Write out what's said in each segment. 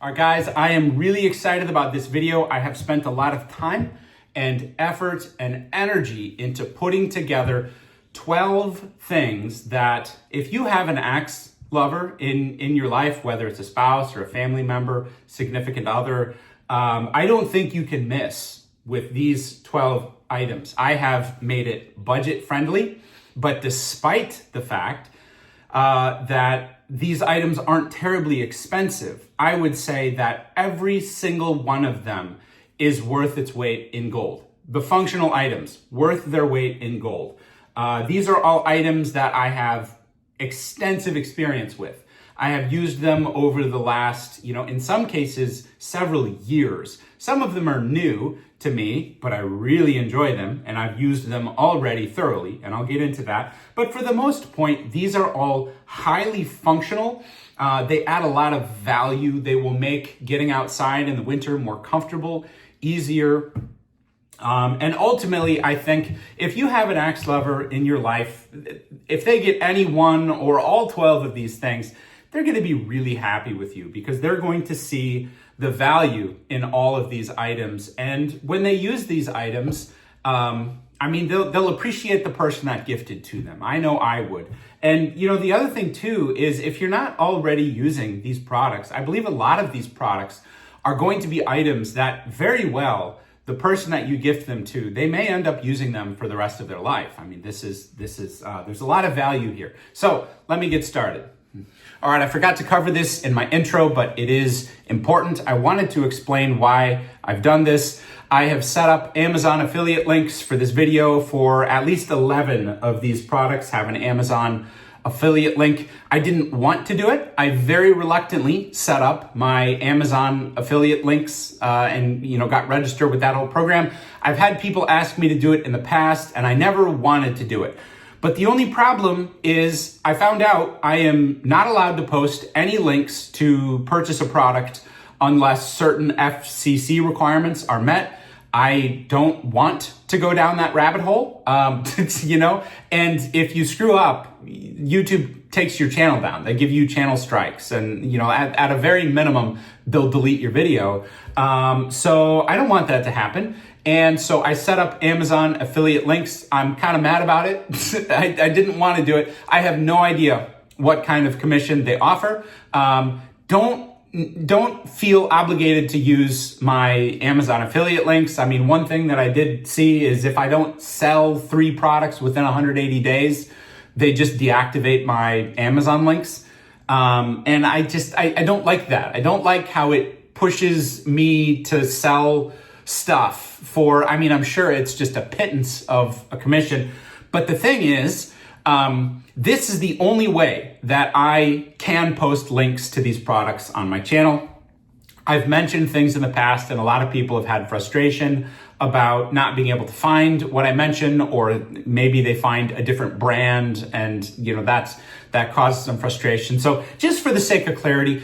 All right, guys, I am really excited about this video. I have spent a lot of time and effort and energy into putting together 12 things that if you have an axe lover in your life, whether it's a spouse or a family member, significant other, I don't think you can miss with these 12 items. I have made it budget friendly, but despite the fact that these items aren't terribly expensive, I would say that every single one of them is worth its weight in gold. The functional items, worth their weight in gold. These are all items that I have extensive experience with. I have used them over the last, in some cases, several years. Some of them are new to me, but I really enjoy them, and I've used them already thoroughly, and I'll get into that. But for the most part, these are all highly functional. They add a lot of value. They will make getting outside in the winter more comfortable, easier. And ultimately, I think if you have an axe lover in your life, if they get any one or all 12 of these things, they're going to be really happy with you because they're going to see the value in all of these items. And when they use these items, they'll appreciate the person that gifted to them. I know I would. And, the other thing too is if you're not already using these products, I believe a lot of these products are going to be items that very well the person that you gift them to, they may end up using them for the rest of their life. There's a lot of value here. So let me get started. All right, I forgot to cover this in my intro, but it is important. I wanted to explain why I've done this. I have set up Amazon affiliate links for this video for at least 11 of these products have an Amazon affiliate link. I didn't want to do it. I very reluctantly set up my Amazon affiliate links and got registered with that whole program. I've had people ask me to do it in the past, and I never wanted to do it. But the only problem is I found out I am not allowed to post any links to purchase a product unless certain FCC requirements are met. I don't want to go down that rabbit hole, and if you screw up, YouTube takes your channel down. They give you channel strikes and, at a very minimum, they'll delete your video. So I don't want that to happen. And so I set up Amazon affiliate links. I'm kind of mad about it. I didn't want to do it. I have no idea what kind of commission they offer. Don't feel obligated to use my Amazon affiliate links. One thing that I did see is if I don't sell 3 products within 180 days, they just deactivate my Amazon links. And I don't like that. I don't like how it pushes me to sell stuff for, I'm sure it's just a pittance of a commission. But the thing is, this is the only way that I can post links to these products on my channel. I've mentioned things in the past and a lot of people have had frustration about not being able to find what I mentioned, or maybe they find a different brand and that causes some frustration. So just for the sake of clarity,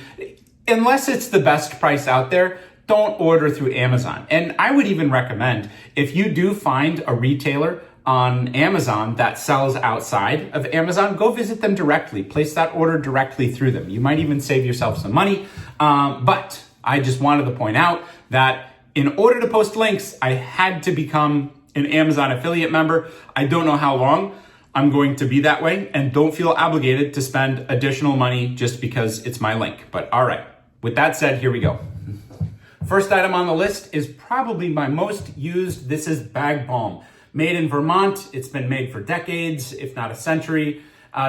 unless it's the best price out there, don't order through Amazon. And I would even recommend if you do find a retailer on Amazon that sells outside of Amazon, go visit them directly. Place that order directly through them. You might even save yourself some money. But I just wanted to point out that in order to post links, I had to become an Amazon affiliate member. I don't know how long I'm going to be that way, and don't feel obligated to spend additional money just because it's my link. But all right, with that said, here we go. First item on the list is probably my most used. This is Bag Balm. Made in Vermont. It's been made for decades, if not a century.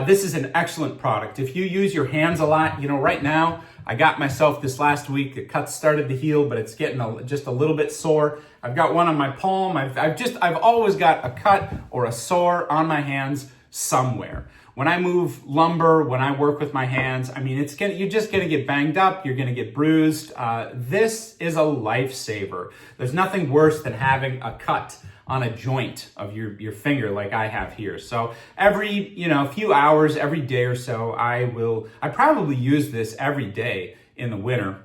This is an excellent product. If you use your hands a lot, right now, I got myself this last week. The cut started to heal, but it's getting just a little bit sore. I've got one on my palm. I've always got a cut or a sore on my hands somewhere. When I move lumber, when I work with my hands, you're just gonna get banged up, you're gonna get bruised. This is a lifesaver. There's nothing worse than having a cut on a joint of your finger like I have here. So every, few hours, every day or so, I probably use this every day in the winter.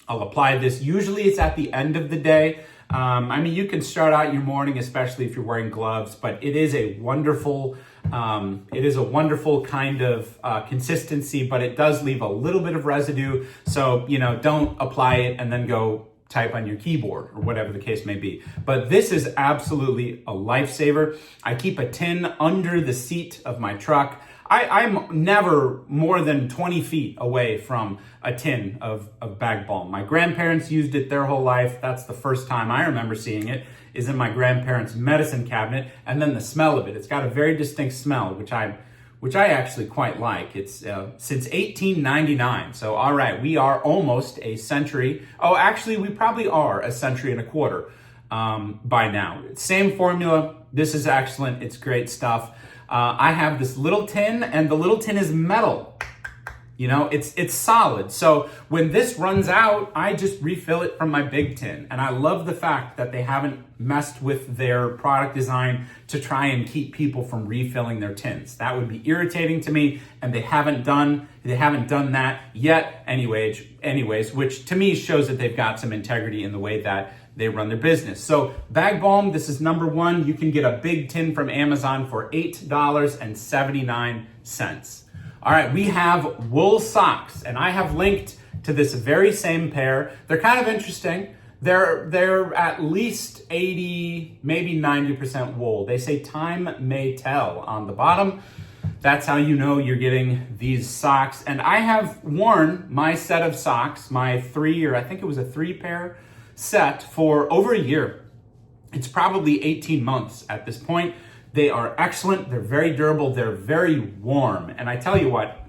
I'll apply this. Usually it's at the end of the day. I mean, you can start out your morning, especially if you're wearing gloves, but it is a wonderful kind of consistency, but it does leave a little bit of residue. So, you know, don't apply it and then go type on your keyboard or whatever the case may be. But this is absolutely a lifesaver. I keep a tin under the seat of my truck. I'm never more than 20 feet away from a tin of Bag Balm. My grandparents used it their whole life. That's the first time I remember seeing it, is in my grandparents' medicine cabinet. And then the smell of it. It's got a very distinct smell, which I actually quite like. It's since 1899. So, all right, we are almost a century. Oh, actually, we probably are a century and a quarter by now. Same formula. This is excellent. It's great stuff. I have this little tin, and the little tin is metal. You know, it's solid. So when this runs out, I just refill it from my big tin. And I love the fact that they haven't messed with their product design to try and keep people from refilling their tins. That would be irritating to me, and they haven't done that yet anyways, which to me shows that they've got some integrity in the way that they run their business. So Bag Balm, this is number one. You can get a big tin from Amazon for $8.79. All right, we have wool socks, and I have linked to this very same pair. They're kind of interesting. They're at least 80, maybe 90% wool. They say time may tell on the bottom. That's how you know you're getting these socks. And I have worn my set of socks, my I think it was a 3-pair set, for over a year. It's probably 18 months at this point. They are excellent. They're very durable. They're very warm. And I tell you what,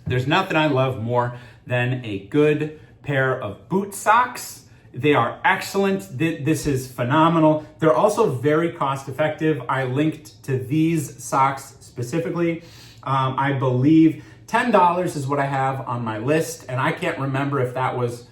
there's nothing I love more than a good pair of boot socks. They are excellent. This is phenomenal. They're also very cost effective. I linked to these socks specifically. I believe $10 is what I have on my list. And I can't remember if that was,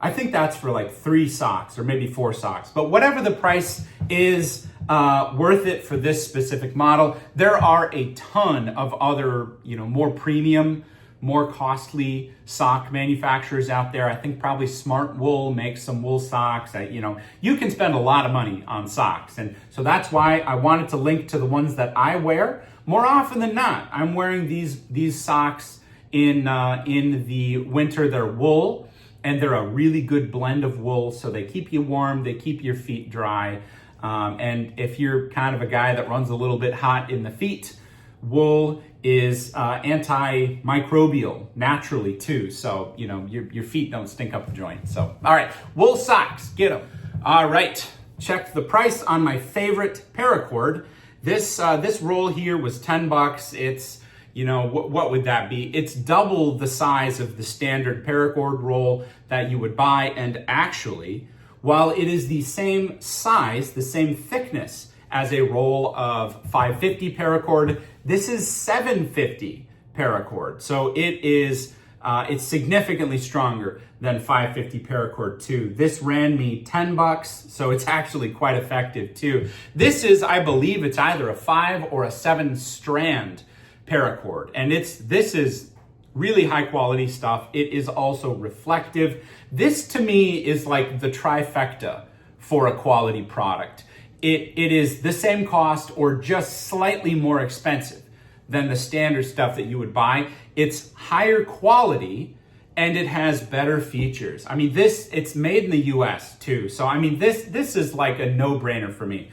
I think that's for like 3 socks or maybe 4 socks. But whatever the price is, worth it for this specific model. There are a ton of other, more premium, more costly sock manufacturers out there. I think probably Smart Wool makes some wool socks. You can spend a lot of money on socks. And so that's why I wanted to link to the ones that I wear. More often than not, I'm wearing these socks in the winter. They're wool, and they're a really good blend of wool. So they keep you warm, they keep your feet dry. And if you're kind of a guy that runs a little bit hot in the feet, wool is antimicrobial naturally too. So, your feet don't stink up the joint. So, all right, wool socks, get them. All right, check the price on my favorite Paracord. This roll here was $10. It's, what would that be? It's double the size of the standard Paracord roll that you would buy. And actually, while it is the same size, the same thickness as a roll of 550 Paracord, this is 750 Paracord. So it's significantly stronger than 550 Paracord 2. This ran me $10, so it's actually quite effective too. This is, I believe, it's either a 5 or a 7 strand Paracord, and this is really high quality stuff. It is also reflective. This to me is like the trifecta for a quality product. It is the same cost or just slightly more expensive than the standard stuff that you would buy. It's higher quality and it has better features. I mean, it's made in the US too. So I mean, this is like a no-brainer for me.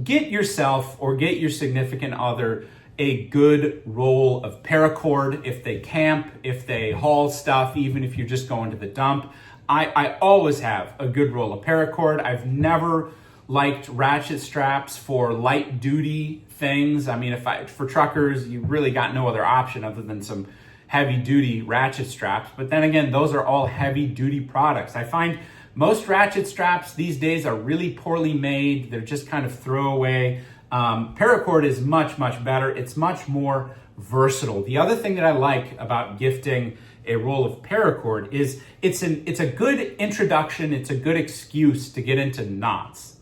Get yourself or get your significant other a good roll of Paracord if they camp, if they haul stuff, even if you're just going to the dump. I always have a good roll of Paracord. I've never liked ratchet straps for light duty things. I mean, for truckers, you really got no other option other than some heavy duty ratchet straps. But then again, those are all heavy duty products. I find most ratchet straps these days are really poorly made. They're just kind of throwaway. Paracord is much, much better. It's much more versatile. The other thing that I like about gifting a roll of Paracord is it's a good introduction. It's a good excuse to get into knots.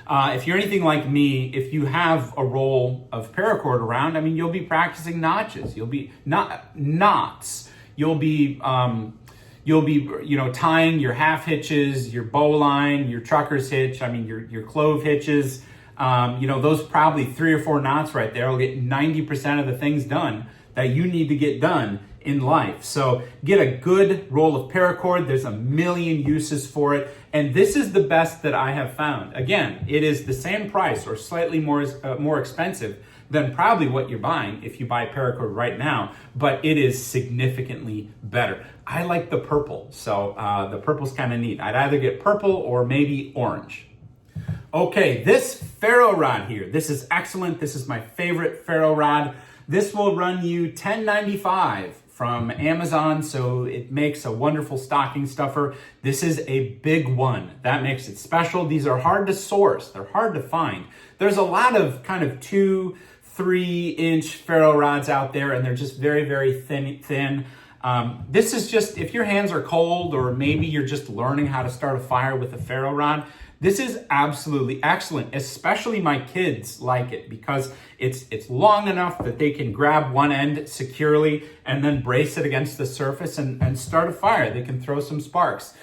If you're anything like me, if you have a roll of Paracord around, I mean, you'll be practicing notches. You'll be knots. You'll be, you'll be, tying your half hitches, your bowline, your trucker's hitch, your clove hitches. Those probably 3 or 4 knots right there will get 90% of the things done that you need to get done in life. So get a good roll of paracord. There's a million uses for it. And this is the best that I have found. Again, it is the same price or slightly more expensive than probably what you're buying if you buy paracord right now, but it is significantly better. I like the purple, so the purple's kind of neat. I'd either get purple or maybe orange. Okay, this Ferro Rod here, this is excellent. This is my favorite Ferro Rod. This will run you $10.95 from Amazon, so it makes a wonderful stocking stuffer. This is a big one. That makes it special. These are hard to source. They're hard to find. There's a lot of kind of 2-3 inch ferro rods out there, and they're just very, very thin. This is just, if your hands are cold or maybe you're just learning how to start a fire with a ferro rod, this is absolutely excellent. Especially my kids like it because it's long enough that they can grab one end securely and then brace it against the surface and start a fire. They can throw some sparks.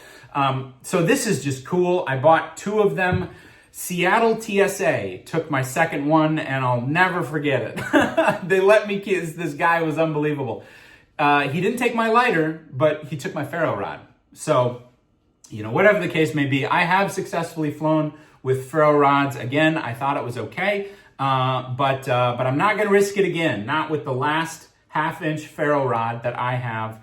So this is just cool. I bought 2 of them. Seattle TSA took my second one and I'll never forget it. They let me kiss. This guy was unbelievable. He didn't take my lighter, but he took my ferro rod. So, whatever the case may be, I have successfully flown with ferro rods. Again, I thought it was okay, but I'm not going to risk it again. Not with the last half-inch ferro rod that I have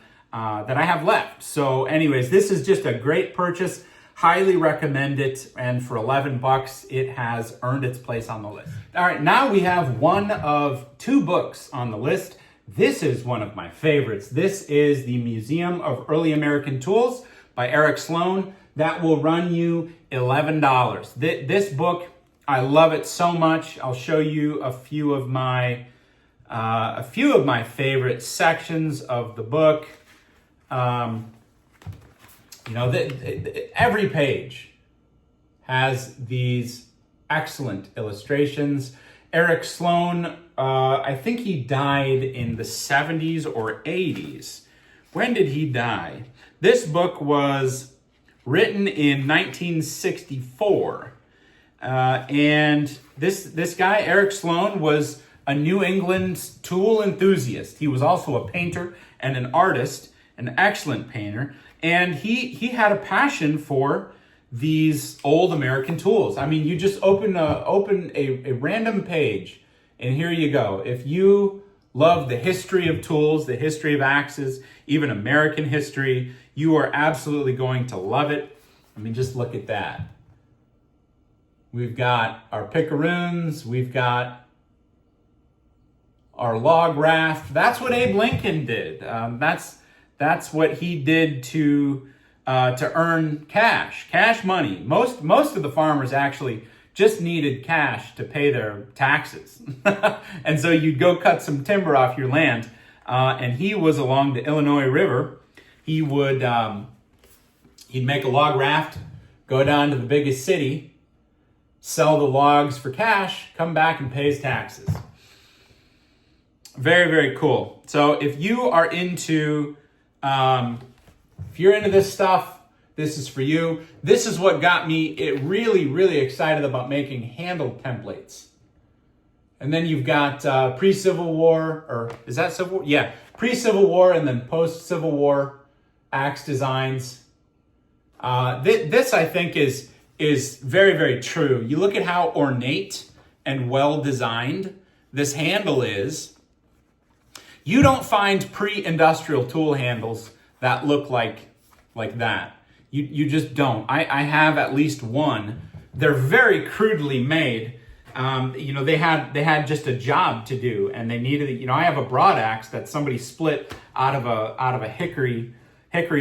left. So, anyways, this is just a great purchase. Highly recommend it, and for $11, it has earned its place on the list. All right, now we have one of 2 books on the list. This is one of my favorites. This is the Museum of Early American Tools by Eric Sloan. That will run you $11. This book, I love it so much. I'll show you a few of my favorite sections of the book. Every page has these excellent illustrations. Eric Sloan, I think he died in the 70s or 80s. When did he die? This book was written in 1964. And this guy, Eric Sloan, was a New England tool enthusiast. He was also a painter and an artist, an excellent painter. And he had a passion for these old American tools. You just open a random page, and here you go. If you love the history of tools, the history of axes, even American history, you are absolutely going to love it. Just look at that. We've got our picaroons, we've got our log raft. That's what Abe Lincoln did. That's what he did to earn cash money. Most of the farmers actually just needed cash to pay their taxes. And so you'd go cut some timber off your land, and he was along the Illinois River. He would he'd make a log raft, go down to the biggest city, sell the logs for cash, come back and pay his taxes. Very, very cool. So if you are into this stuff, this is for you. This is what got me really, really excited about making handle templates. And then you've got pre-Civil War, or is that Civil War? Yeah, pre-Civil War and then post-Civil War axe designs. This I think is very, very true. You look at how ornate and well designed this handle is. You don't find pre-industrial tool handles that look like that. You just don't. I have at least one. They're very crudely made. They had just a job to do, and they needed. I have a broad axe that somebody split out of a hickory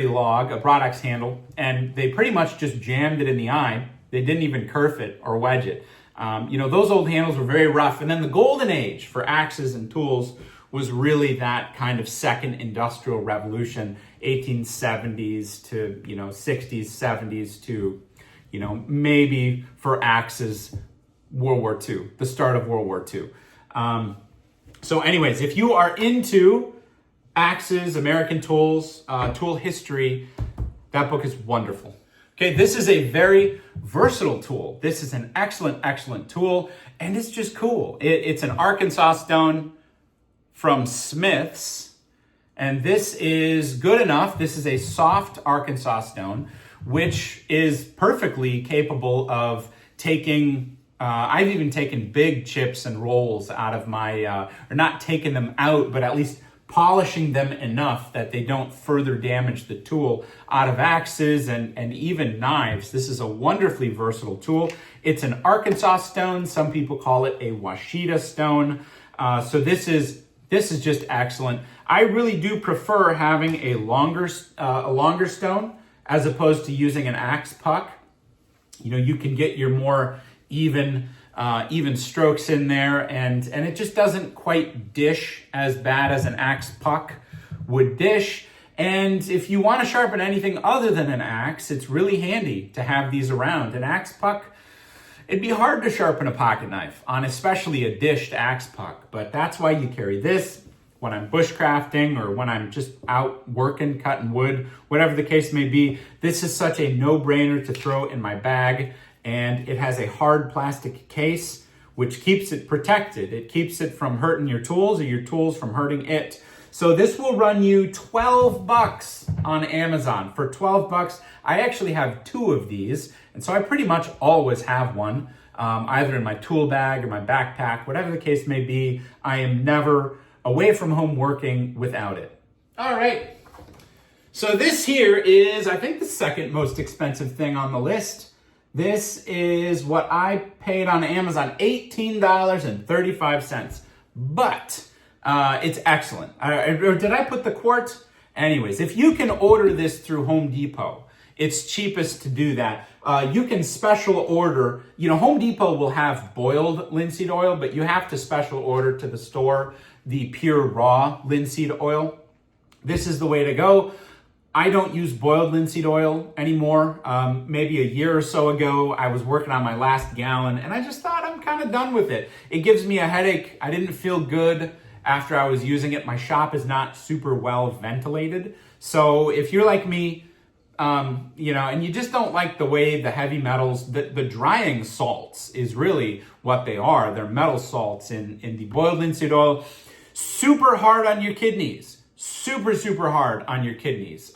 log, a broad axe handle, and they pretty much just jammed it in the eye. They didn't even kerf it or wedge it. Those old handles were very rough. And then the golden age for axes and tools was really that kind of second industrial revolution, 1870s to 60s, 70s to maybe for axes, World War II, the start of World War II. So anyways, if you are into axes, American tools, tool history, That book is wonderful. Okay, this is a very versatile tool. This is an excellent, excellent tool, and it's just cool. It's an Arkansas stone from Smith's, and this is good enough. This is a soft Arkansas stone, which is perfectly capable of taking, I've even taken big chips and rolls out of my, or not taken them out, but at least polishing them enough that they don't further damage the tool out of axes and even knives. This is a wonderfully versatile tool. It's an Arkansas stone. Some people call it a Washita stone. So this is just excellent. I really do prefer having a longer stone as opposed to using an axe puck. You know, you can get your more even strokes in there, and it just doesn't quite dish as bad as an axe puck would dish. And if you want to sharpen anything other than an axe, it's really handy to have these around. An axe puck, it'd be hard to sharpen a pocket knife on especially a dished axe puck, but that's why you carry this when I'm bushcrafting or when I'm just out working, cutting wood, whatever the case may be. This is such a no-brainer to throw in my bag. And it has a hard plastic case, which keeps it protected. It keeps it from hurting your tools or your tools from hurting it. So this will run you $12 on Amazon. For $12, I actually have 2 of these. And so I pretty much always have one, either in my tool bag or my backpack, whatever the case may be. I am never away from home working without it. All right. So this here is, I think, the second most expensive thing on the list. This is what I paid on Amazon, $18.35. But it's excellent. Or did I put the quart? Anyways, if you can order this through Home Depot, it's cheapest to do that. You can special order. You know, Home Depot will have boiled linseed oil, but you have to special order to the store the pure raw linseed oil. This is the way to go. I don't use boiled linseed oil anymore. Maybe a year or so ago, I was working on my last gallon and I just thought I'm kind of done with it. It gives me a headache. I didn't feel good after I was using it. My shop is not super well ventilated. So if you're like me, you know, and you just don't like the way the heavy metals, the drying salts is really what they are. They're metal salts in the boiled linseed oil. Super hard on your kidneys. Super, super hard on your kidneys.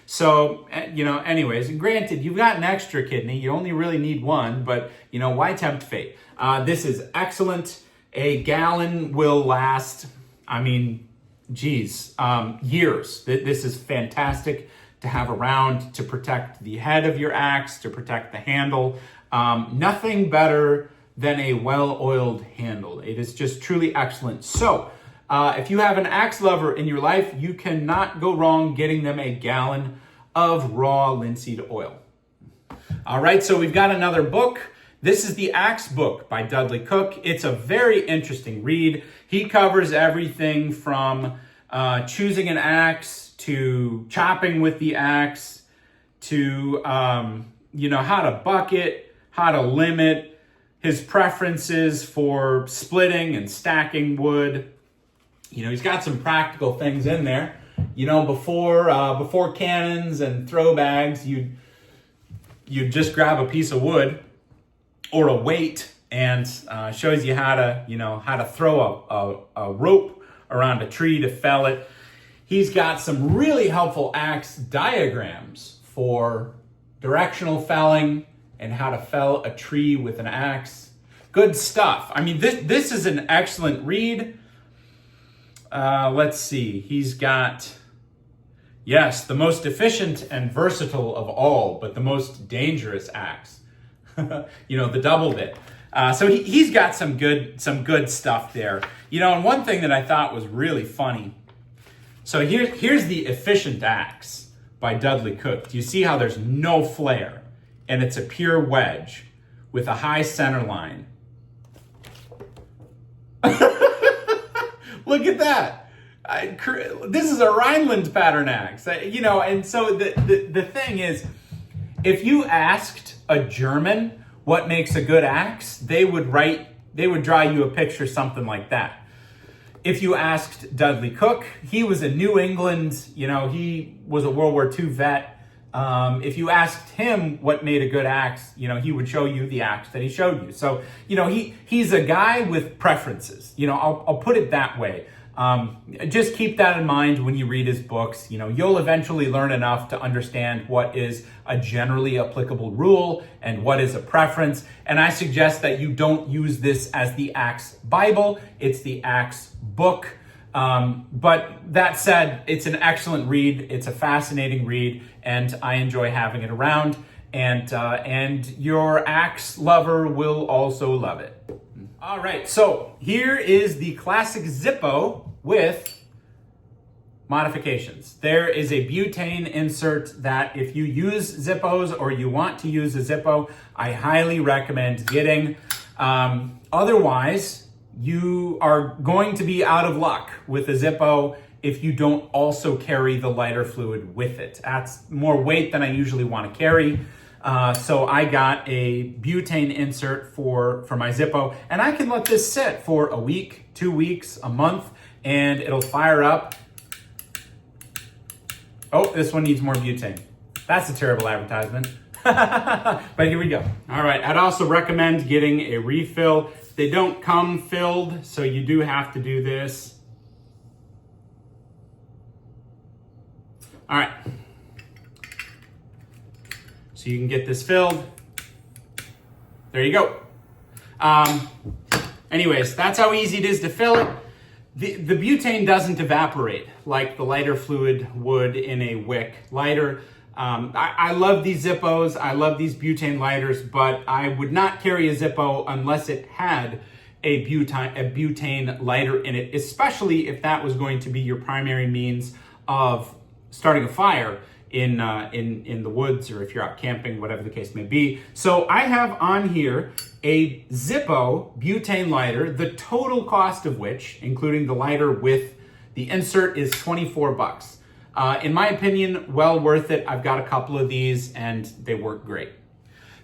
So, you know, anyways, and granted, you've got an extra kidney. You only really need one, but, you know, why tempt fate? This is excellent. A gallon will last, I mean, geez, years. This is fantastic to have around to protect the head of your axe, to protect the handle. Nothing better than a well-oiled handle. It is just truly excellent. So, if you have an axe lover in your life, you cannot go wrong getting them a gallon of raw linseed oil. All right, so we've got another book. This is the Axe Book by Dudley Cook. It's a very interesting read. He covers everything from choosing an axe to chopping with the axe to, you know, how to bucket, how to limit, his preferences for splitting and stacking wood. You know, he's got some practical things in there. You know, before cannons and throw bags, you'd just grab a piece of wood or a weight, and shows you how to throw a rope around a tree to fell it. He's got some really helpful axe diagrams for directional felling and how to fell a tree with an axe. Good stuff. I mean, this is an excellent read. Let's see. He's got, yes, the most efficient and versatile of all, but the most dangerous axe. You know, the double bit. So he's got some good stuff there. You know, and one thing that I thought was really funny. So here's the efficient axe by Dudley Cook. Do you see how there's no flare? And it's a pure wedge with a high center line. Look at that. This is a Rhineland pattern axe. You know, and so the thing is, if you asked a German what makes a good axe, they would draw you a picture something like that. If you asked Dudley Cook, he was a New England, you know, he was a World War II vet. If you asked him what made a good axe, he would show you the axe that he showed you. So, he's a guy with preferences. I'll put it that way. Just keep that in mind when you read his books. You'll eventually learn enough to understand what is a generally applicable rule and what is a preference. And I suggest that you don't use this as the axe Bible. It's the axe book. But that said, it's an excellent read. It's a fascinating read, and I enjoy having it around. And your axe lover will also love it. All right, so here is the classic Zippo with modifications. There is a butane insert that if you use Zippos or you want to use a Zippo, I highly recommend getting. Otherwise, you are going to be out of luck with a Zippo if you don't also carry the lighter fluid with it. That's more weight than I usually want to carry. So I got a butane insert for my Zippo, and I can let this sit for a week, 2 weeks, a month, and it'll fire up. Oh, this one needs more butane. That's a terrible advertisement. But here we go. All right, I'd also recommend getting a refill. They don't come filled, so you do have to do this. All right. So you can get this filled. There you go. Anyways, that's how easy it is to fill it. The butane doesn't evaporate like the lighter fluid would in a wick lighter. I love these Zippos. I love these butane lighters, but I would not carry a Zippo unless it had a butane lighter in it, especially if that was going to be your primary means of starting a fire in the woods, or if you're out camping, whatever the case may be. So I have on here a Zippo butane lighter, the total cost of which, including the lighter with the insert, is $24. In my opinion, well worth it. I've got a couple of these and they work great.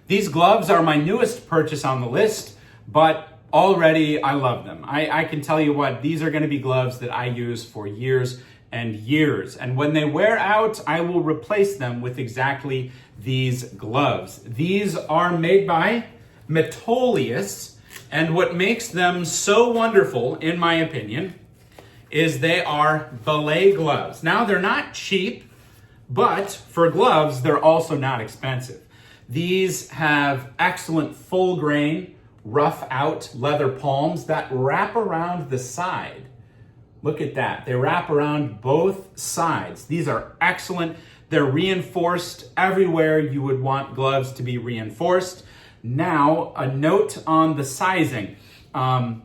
These gloves are my newest purchase on the list, but already I love them. I can tell you what, these are gonna be gloves that I use for years and years. And when they wear out, I will replace them with exactly these gloves. These are made by Metolius, and what makes them so wonderful, in my opinion, is they are Belay gloves. Now, they're not cheap, but for gloves, they're also not expensive. These have excellent full grain, rough out leather palms that wrap around the side. Look at that. They wrap around both sides. These are excellent. They're reinforced everywhere you would want gloves to be reinforced. Now, a note on the sizing. I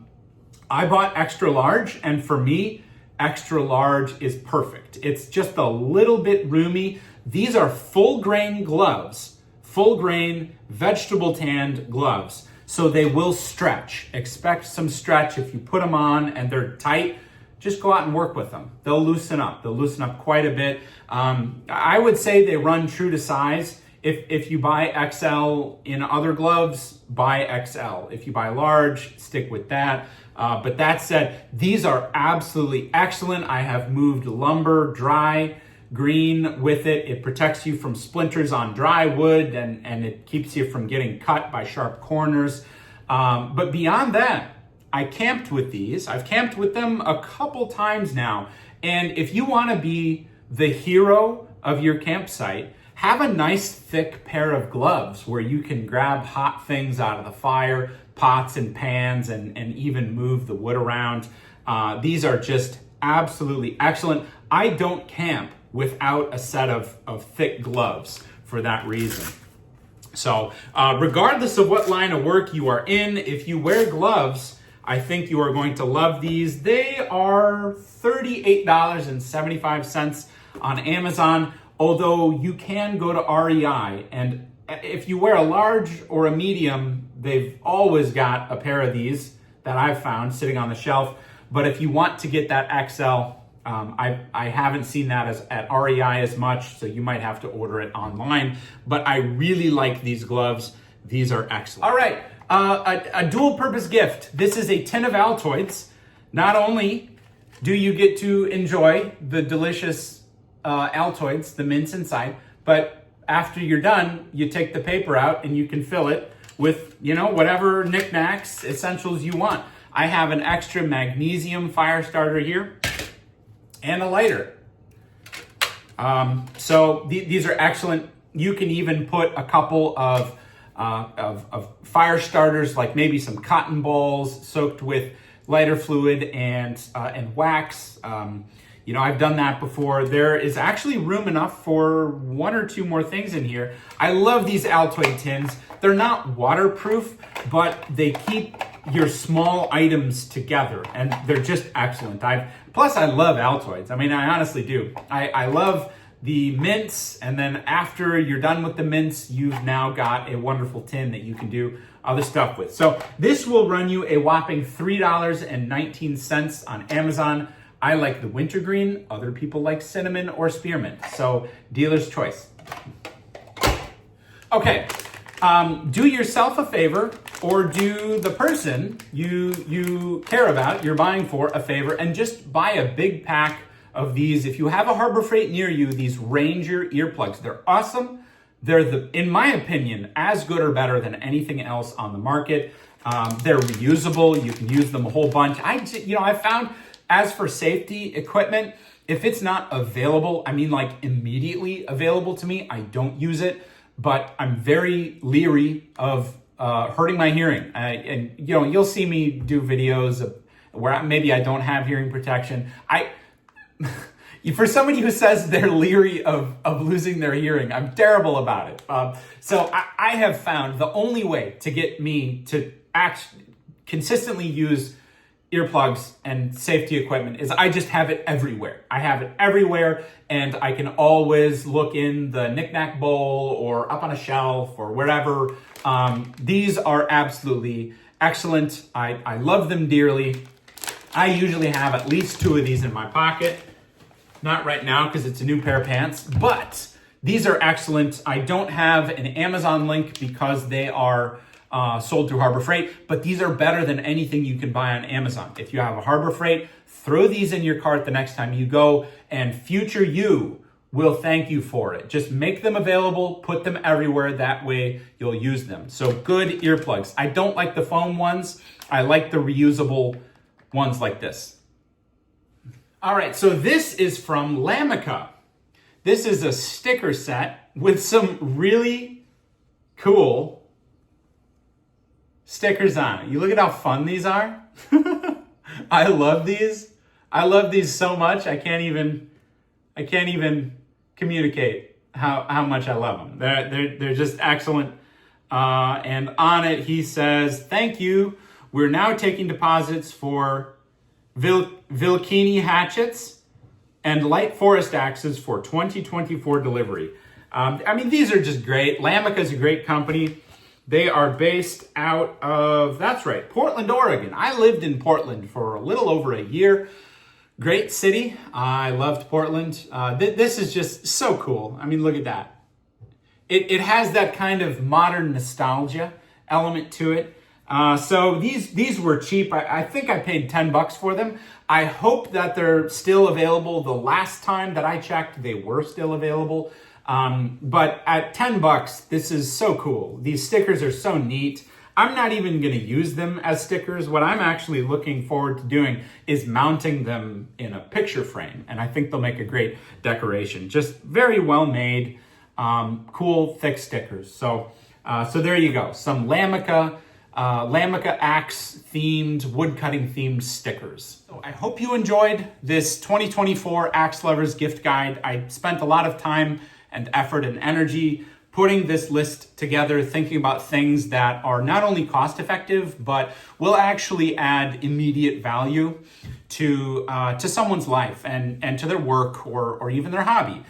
bought extra large, and for me, extra large is perfect. It's just a little bit roomy. These are full grain gloves, full grain vegetable tanned gloves. So they will stretch. Expect some stretch if you put them on and they're tight. Just go out and work with them. They'll loosen up. They'll loosen up quite a bit. I would say they run true to size. If you buy XL in other gloves, buy XL. If you buy large, stick with that. But that said, these are absolutely excellent. I have moved lumber dry green with it. It protects you from splinters on dry wood, and it keeps you from getting cut by sharp corners. But beyond that, I camped with these. I've camped with them a couple times now. And if you want to be the hero of your campsite, have a nice thick pair of gloves where you can grab hot things out of the fire, pots and pans, and even move the wood around. These are just absolutely excellent. I don't camp without a set of thick gloves for that reason. So regardless of what line of work you are in, if you wear gloves, I think you are going to love these. They are $38.75 on Amazon, although you can go to REI, and if you wear a large or a medium, they've always got a pair of these that I've found sitting on the shelf. But if you want to get that XL, I haven't seen that at REI as much, so you might have to order it online. But I really like these gloves. These are excellent. All right, a dual purpose gift. This is a tin of Altoids. Not only do you get to enjoy the delicious Altoids, the mints inside, but after you're done, you take the paper out and you can fill it with, whatever knickknacks, essentials you want. I have an extra magnesium fire starter here and a lighter. So these are excellent. You can even put a couple of fire starters, like maybe some cotton balls soaked with lighter fluid and wax. I've done that before. There is actually room enough for 1 or 2 more things in here. I love these Altoid tins. They're not waterproof, but they keep your small items together, and they're just excellent. Plus I love Altoids. I honestly do. I love the mints, and then after you're done with the mints, you've now got a wonderful tin that you can do other stuff with. So this will run you a whopping $3.19 on Amazon. I like the wintergreen. Other people like cinnamon or spearmint. So dealer's choice. Okay, do yourself a favor, or do the person you care about, you're buying for, a favor, and just buy a big pack of these. If you have a Harbor Freight near you, these Ranger earplugs, they're awesome. They're, in my opinion, as good or better than anything else on the market. They're reusable. You can use them a whole bunch. I found, as for safety equipment, if it's not available, immediately available to me, I don't use it. But I'm very leery of hurting my hearing. You'll see me do videos where maybe I don't have hearing protection. For somebody who says they're leery of losing their hearing, I'm terrible about it. So I have found the only way to get me to consistently use earplugs and safety equipment is I just have it everywhere. I have it everywhere, and I can always look in the knickknack bowl or up on a shelf or wherever. These are absolutely excellent. I love them dearly. I usually have at least 2 of these in my pocket. Not right now because it's a new pair of pants, but these are excellent. I don't have an Amazon link because they are sold through Harbor Freight, but these are better than anything you can buy on Amazon. If you have a Harbor Freight, throw these in your cart the next time you go, and future you will thank you for it. Just make them available, put them everywhere. That way you'll use them. So good earplugs. I don't like the foam ones. I like the reusable ones like this. All right, so this is from Lamica. This is a sticker set with some really cool stickers on it. You look at how fun these are. I love these. I love these so much. I can't even communicate how much I love them. They're just excellent. And on it, he says, "Thank you. We're now taking deposits for Vilkini hatchets and light forest axes for 2024 delivery." These are just great. Lamica is a great company. They are based out of, that's right, Portland, Oregon. I lived in Portland for a little over a year. Great city. I loved Portland. This is just so cool. Look at that. It has that kind of modern nostalgia element to it. So these were cheap. I think I paid $10 for them. I hope that they're still available. The last time that I checked, they were still available. But at $10, this is so cool. These stickers are so neat. I'm not even going to use them as stickers. What I'm actually looking forward to doing is mounting them in a picture frame. And I think they'll make a great decoration. Just very well made, cool, thick stickers. So there you go. Some Lamica axe themed, wood cutting themed stickers. So I hope you enjoyed this 2024 Axe Lovers gift guide. I spent a lot of time and effort and energy putting this list together, thinking about things that are not only cost effective, but will actually add immediate value to someone's life and to their work or even their hobby.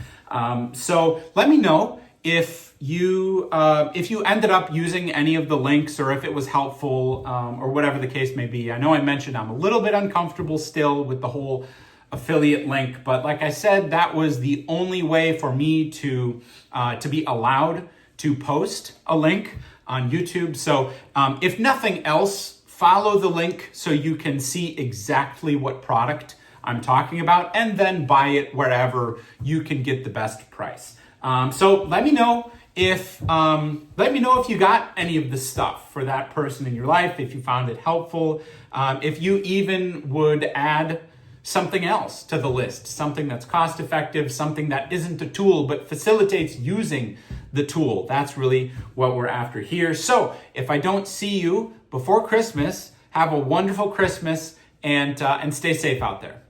So let me know if you ended up using any of the links, or if it was helpful, or whatever the case may be. I know I mentioned I'm a little bit uncomfortable still with the whole affiliate link, but like I said, that was the only way for me to be allowed to post a link on YouTube. So if nothing else, follow the link so you can see exactly what product I'm talking about, and then buy it wherever you can get the best price. So let me know if you got any of the stuff for that person in your life, if you found it helpful, if you even would add something else to the list, something that's cost effective, something that isn't a tool but facilitates using the tool. That's really what we're after here. So if I don't see you before Christmas, have a wonderful Christmas and stay safe out there.